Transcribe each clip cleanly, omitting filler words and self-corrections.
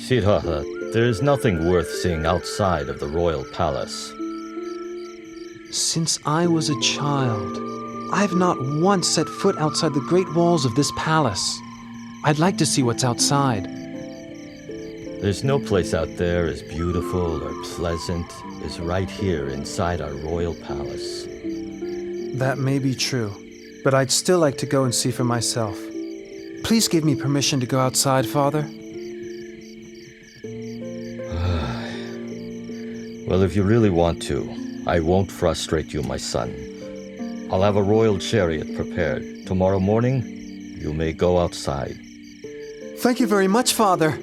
Siddhattha, there is nothing worth seeing outside of the royal palace. Since I was a child, I've not once set foot outside the great walls of this palace. I'd like to see what's outside. There's no place out there as beautiful or pleasant as right here inside our royal palace. That may be true, but I'd still like to go and see for myself. Please give me permission to go outside, Father. Well, if you really want to, I won't frustrate you, my son. I'll have a royal chariot prepared. Tomorrow morning, you may go outside. Thank you very much, Father.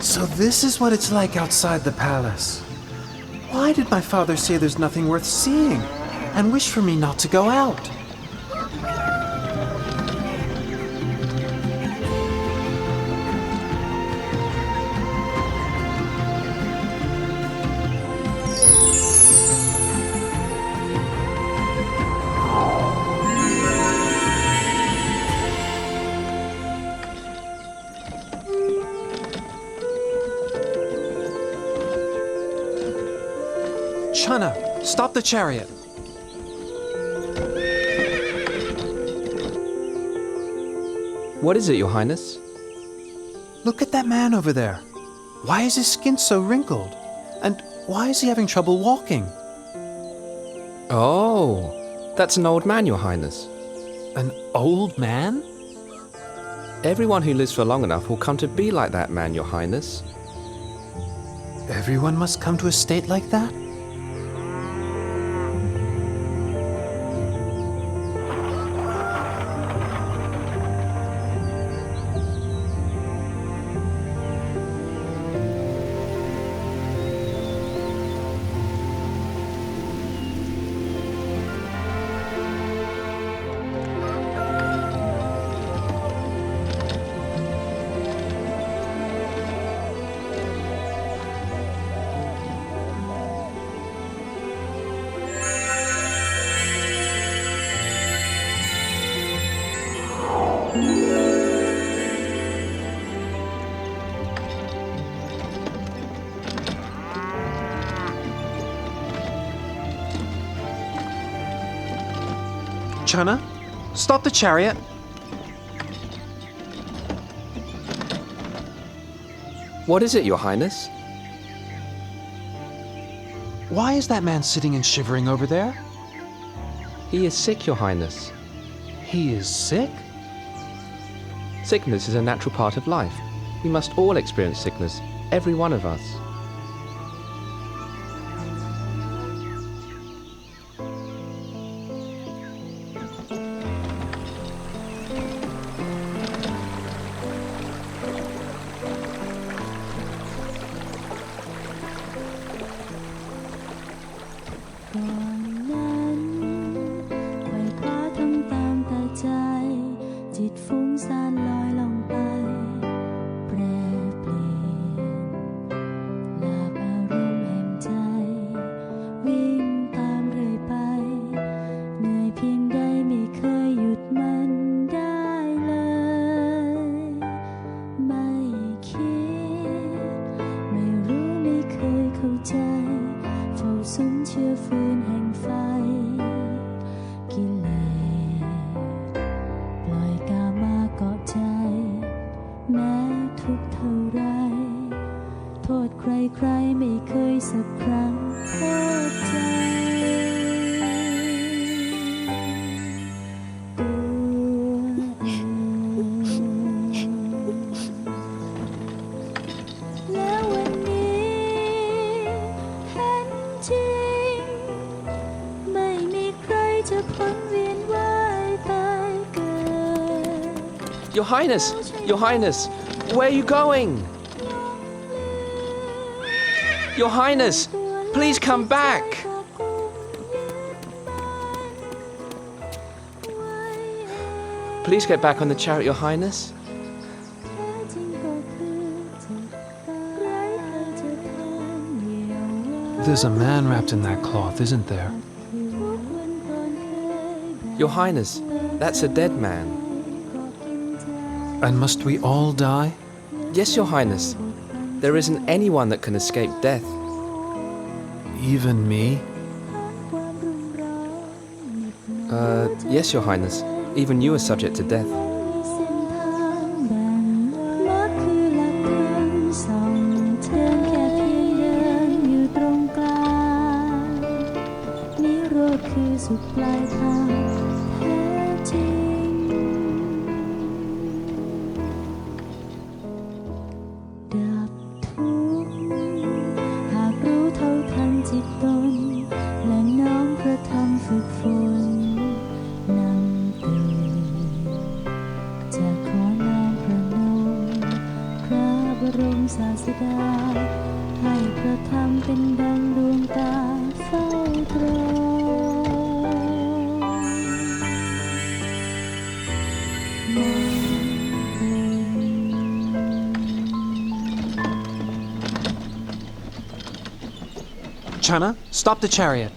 So this is what it's like outside the palace. Why did my father say there's nothing worth seeing and wish for me not to go out? Chana, stop the chariot. What is it, Your Highness? Look at that man over there. Why is his skin so wrinkled? And why is he having trouble walking? Oh, that's an old man, Your Highness. An old man? Everyone who lives for long enough will come to be like that man, Your Highness. Everyone must come to a state like that? Chana, stop the chariot. What is it, Your Highness? Why is that man sitting and shivering over there? He is sick, Your Highness. He is sick? Sickness is a natural part of life. We must all experience sickness, every one of us. Your Highness, Your Highness, where are you going? Your Highness, please come back. Please get back on the chariot, Your Highness. There's a man wrapped in that cloth, isn't there? Your Highness, that's a dead man. And must we all die? Yes, Your Highness. There isn't anyone that can escape death. Even me? Yes, Your Highness. Even you are subject to death. Chana, stop the chariot.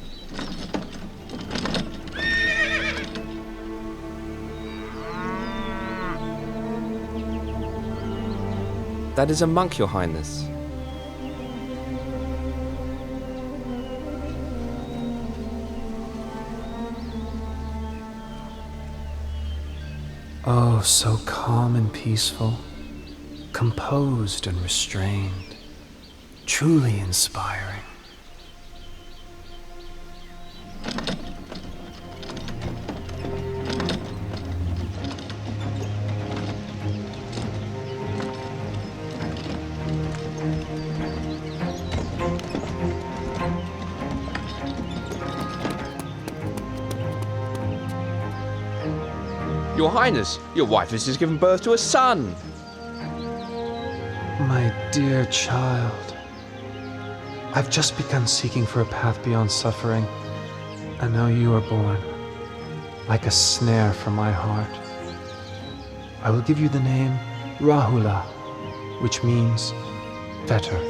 That is a monk, Your Highness. Oh, so calm and peaceful, composed and restrained, truly inspiring. Your Highness, your wife has just given birth to a son. My dear child, I've just begun seeking for a path beyond suffering, and now you are born, like a snare for my heart. I will give you the name Rahula, which means fetter.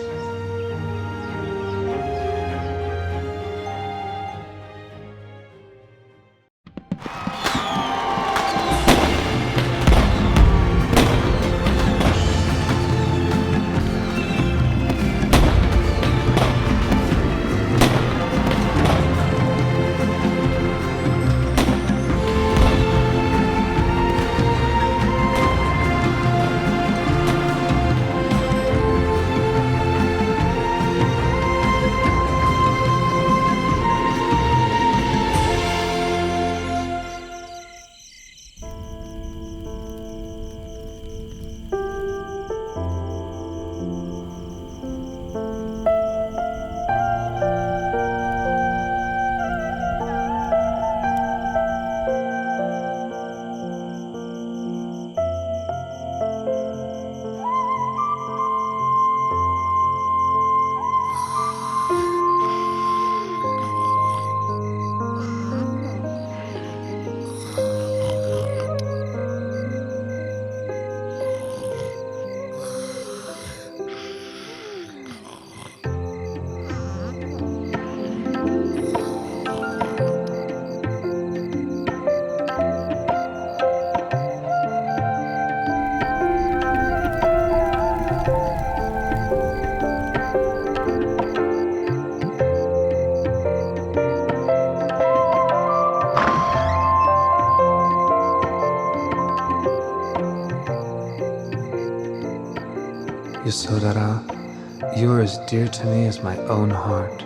Yasodhara, you are as dear to me as my own heart.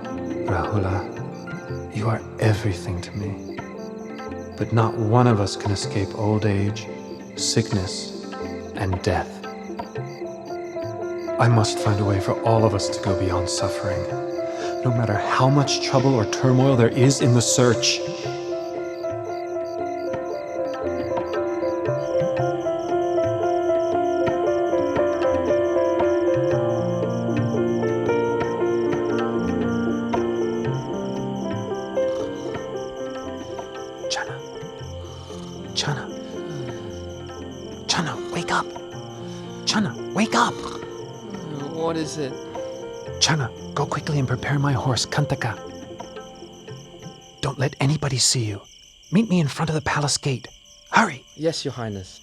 Rahula, you are everything to me. But not one of us can escape old age, sickness, and death. I must find a way for all of us to go beyond suffering, no matter how much trouble or turmoil there is in the search. Chana. Chana, wake up. Chana, wake up. What is it? Chana, go quickly and prepare my horse, Kantaka. Don't let anybody see you. Meet me in front of the palace gate. Hurry. Yes, Your Highness.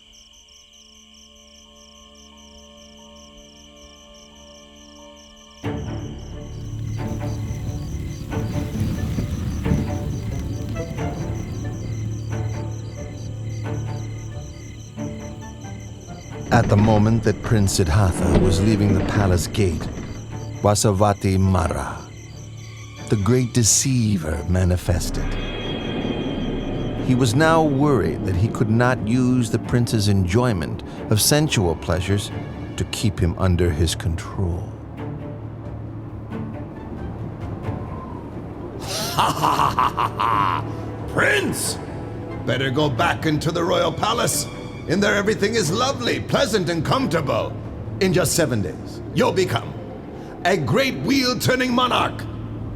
At the moment that Prince Siddhattha was leaving the palace gate, Vasavati Mara, the great deceiver, manifested. He was now worried that he could not use the prince's enjoyment of sensual pleasures to keep him under his control. Prince! Better go back into the royal palace. In there everything is lovely, pleasant, and comfortable. In just 7 days, you'll become a great wheel-turning monarch.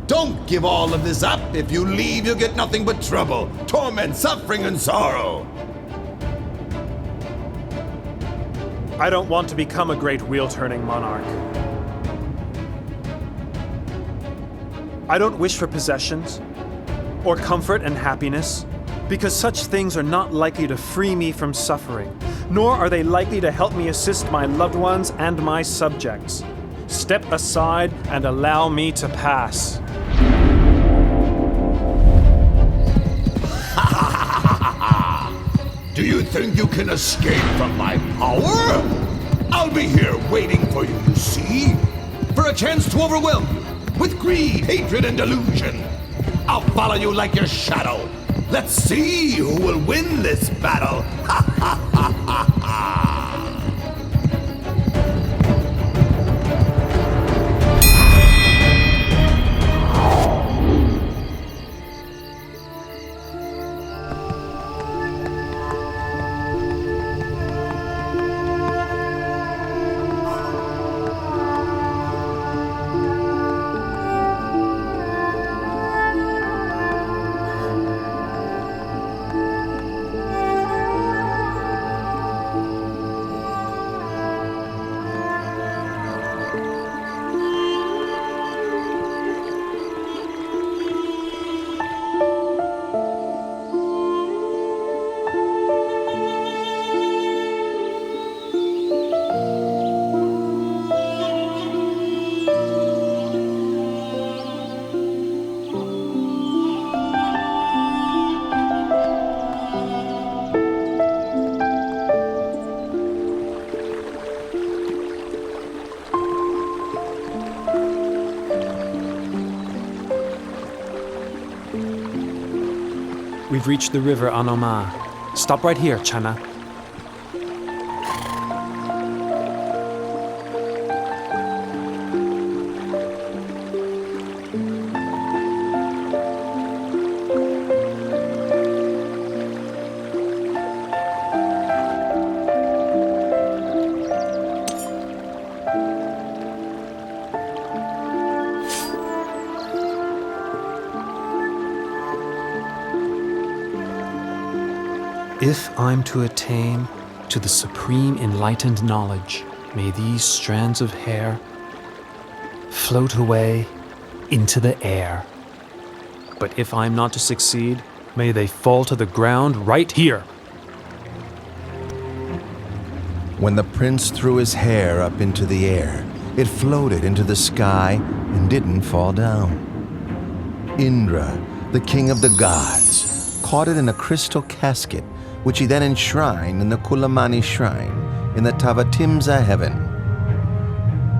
Don't give all of this up. If you leave, you'll get nothing but trouble, torment, suffering, and sorrow. I don't want to become a great wheel-turning monarch. I don't wish for possessions or comfort and happiness, because such things are not likely to free me from suffering, nor are they likely to help me assist my loved ones and my subjects. Step aside and allow me to pass. Do you think you can escape from my power? I'll be here waiting for you, you see? For a chance to overwhelm you with greed, hatred, and delusion. I'll follow you like your shadow. Let's see who will win this battle. Ha ha ha ha ha. We've reached the river Anoma. Stop right here, Chana. If I'm to attain to the supreme enlightened knowledge, may these strands of hair float away into the air. But if I'm not to succeed, may they fall to the ground right here. When the prince threw his hair up into the air, it floated into the sky and didn't fall down. Indra, the king of the gods, caught it in a crystal casket, which he then enshrined in the Kulamani shrine in the Tavatimsa heaven.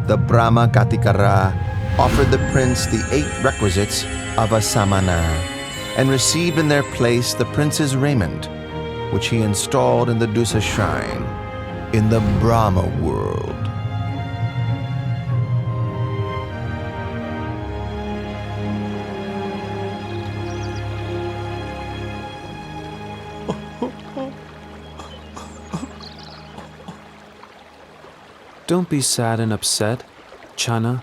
The Brahma Gatikara offered the prince the 8 requisites of a samana and received in their place the prince's raiment, which he installed in the Dusa shrine in the Brahma world. Don't be sad and upset, Chana.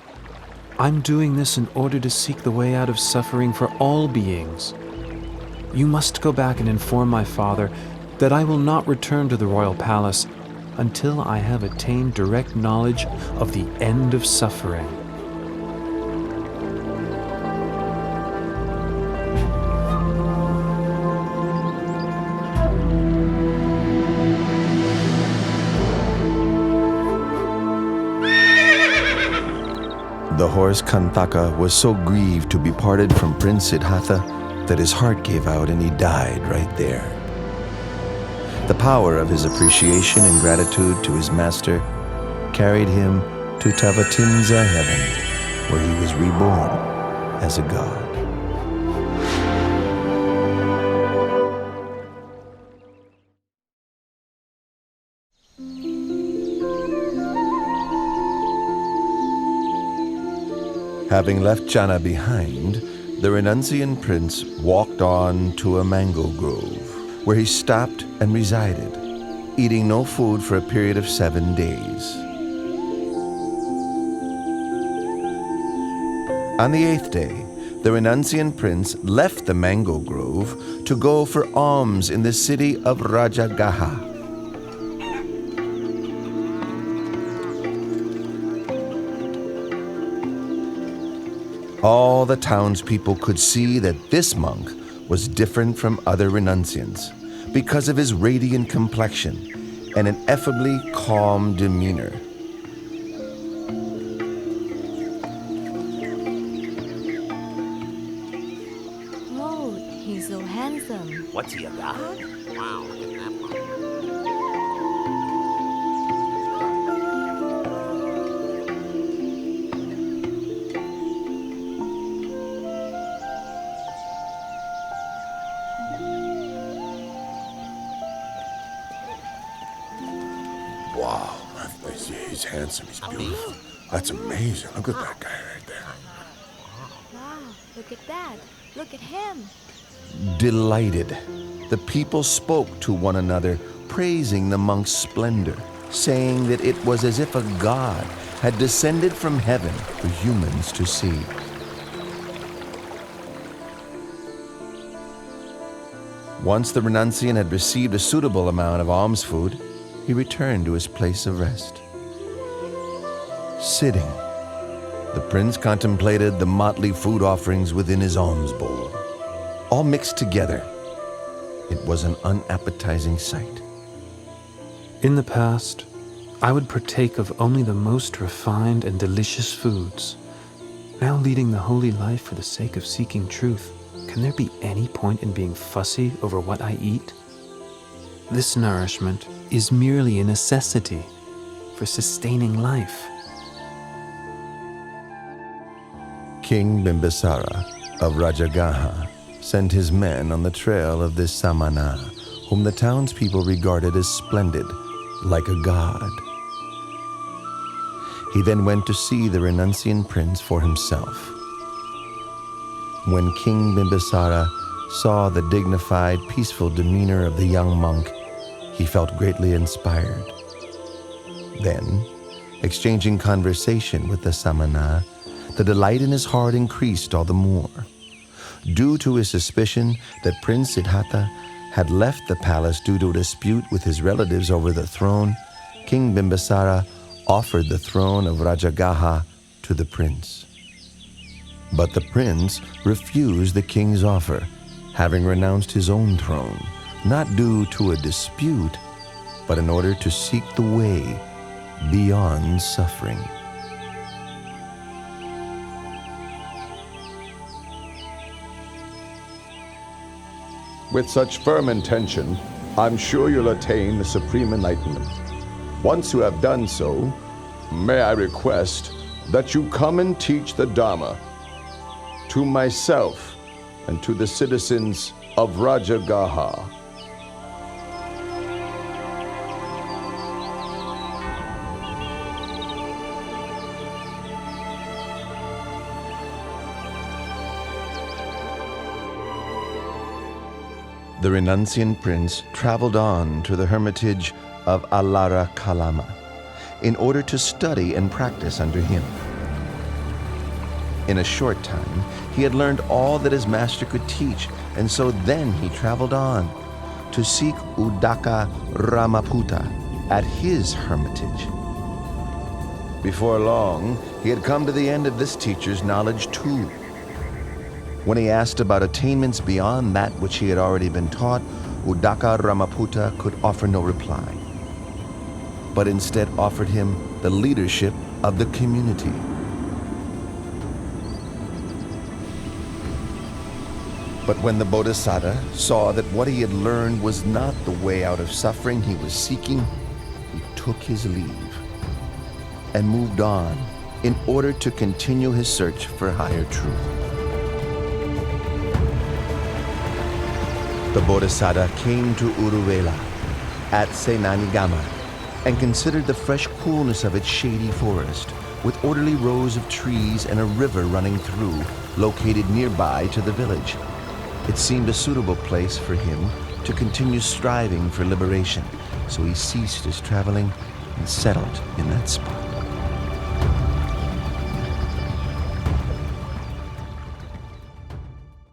I'm doing this in order to seek the way out of suffering for all beings. You must go back and inform my father that I will not return to the royal palace until I have attained direct knowledge of the end of suffering. The horse Kantaka was so grieved to be parted from Prince Siddhattha that his heart gave out and he died right there. The power of his appreciation and gratitude to his master carried him to Tavatimsa heaven, where he was reborn as a god. Having left Jana behind, the renunciant prince walked on to a mango grove, where he stopped and resided, eating no food for a period of 7 days. On the 8th day, the renunciant prince left the mango grove to go for alms in the city of Rajagaha. All the townspeople could see that this monk was different from other renunciants because of his radiant complexion and ineffably calm demeanor. Oh, he's so handsome. What's he, a god? Wow, look at that monk. Wow, he's handsome, he's beautiful. That's amazing. Look at that guy right there. Wow, look at that. Look at him. Delighted, the people spoke to one another, praising the monk's splendor, saying that it was as if a god had descended from heaven for humans to see. Once the renunciant had received a suitable amount of alms food, he returned to his place of rest. Sitting, the prince contemplated the motley food offerings within his alms bowl. All mixed together, it was an unappetizing sight. In the past, I would partake of only the most refined and delicious foods. Now leading the holy life for the sake of seeking truth, can there be any point in being fussy over what I eat? This nourishment is merely a necessity for sustaining life. King Bimbisara of Rajagaha sent his men on the trail of this Samana, whom the townspeople regarded as splendid, like a god. He then went to see the renunciant prince for himself. When King Bimbisara saw the dignified, peaceful demeanor of the young monk, he felt greatly inspired. Then, exchanging conversation with the Samana, the delight in his heart increased all the more. Due to his suspicion that Prince Siddhattha had left the palace due to a dispute with his relatives over the throne, King Bimbisara offered the throne of Rajagaha to the prince. But the prince refused the king's offer, having renounced his own throne, not due to a dispute, but in order to seek the way beyond suffering. With such firm intention, I'm sure you'll attain the supreme enlightenment. Once you have done so, may I request that you come and teach the Dharma to myself and to the citizens of Rajagaha. The renunciant prince traveled on to the hermitage of Alara Kalama in order to study and practice under him. In a short time, he had learned all that his master could teach, and so then he traveled on to seek Uddaka Ramaputta at his hermitage. Before long, he had come to the end of this teacher's knowledge too. When he asked about attainments beyond that which he had already been taught, Uddaka Ramaputta could offer no reply, but instead offered him the leadership of the community. But when the Bodhisattva saw that what he had learned was not the way out of suffering he was seeking, he took his leave and moved on in order to continue his search for higher truth. The Bodhisattva came to Uruvela at Senanigama and considered the fresh coolness of its shady forest with orderly rows of trees and a river running through, located nearby to the village. It seemed a suitable place for him to continue striving for liberation, so he ceased his traveling and settled in that spot.